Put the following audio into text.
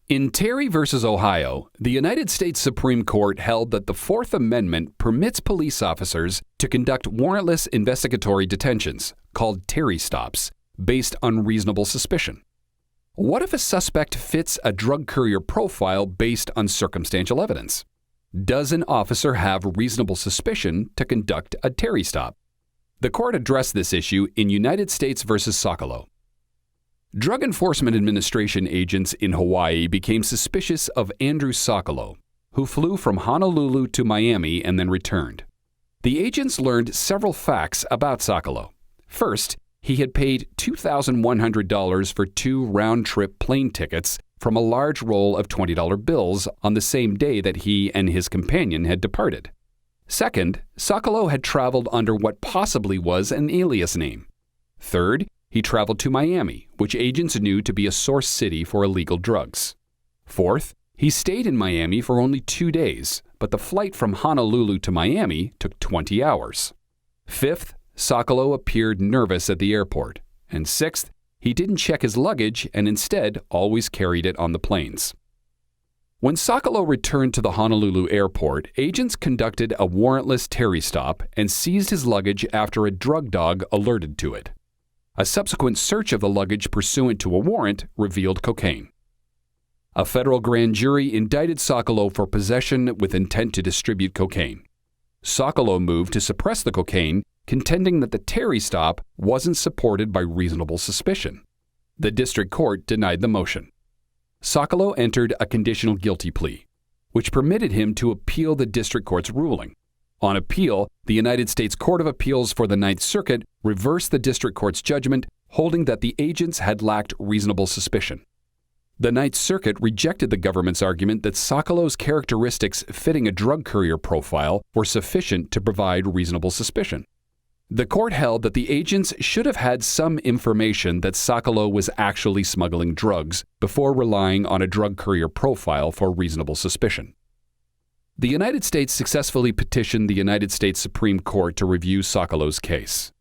In Terry v. Ohio, the United States Supreme Court held that the Fourth Amendment permits police officers to conduct warrantless investigatory detentions, called Terry stops, based on reasonable suspicion. What if a suspect fits a drug courier profile based on circumstantial evidence? Does an officer have reasonable suspicion to conduct a Terry stop? The court addressed this issue in United States v. Sokolow. Drug Enforcement Administration agents in Hawaii became suspicious of Andrew Sokolow, who flew from Honolulu to Miami and then returned. The agents learned several facts about Sokolow. First, he had paid $2,100 for 2 round-trip plane tickets from a large roll of $20 bills on the same day that he and his companion had departed. Second, Sokolow had traveled under what possibly was an alias name. Third, he traveled to Miami, which agents knew to be a source city for illegal drugs. Fourth, he stayed in Miami for only 2 days, but the flight from Honolulu to Miami took 20 hours. Fifth, Sokolow appeared nervous at the airport. And sixth, he didn't check his luggage and instead always carried it on the planes. When Sokolow returned to the Honolulu airport, agents conducted a warrantless Terry stop and seized his luggage after a drug dog alerted to it. A subsequent search of the luggage pursuant to a warrant revealed cocaine. A federal grand jury indicted Sokolow for possession with intent to distribute cocaine. Sokolow moved to suppress the cocaine, contending that the Terry stop wasn't supported by reasonable suspicion. The district court denied the motion. Sokolow entered a conditional guilty plea, which permitted him to appeal the district court's ruling. On appeal, the United States Court of Appeals for the Ninth Circuit reversed the district court's judgment, holding that the agents had lacked reasonable suspicion. The Ninth Circuit rejected the government's argument that Sokolow's characteristics fitting a drug courier profile were sufficient to provide reasonable suspicion. The court held that the agents should have had some information that Sokolow was actually smuggling drugs before relying on a drug courier profile for reasonable suspicion. The United States successfully petitioned the United States Supreme Court to review Sokolow's case.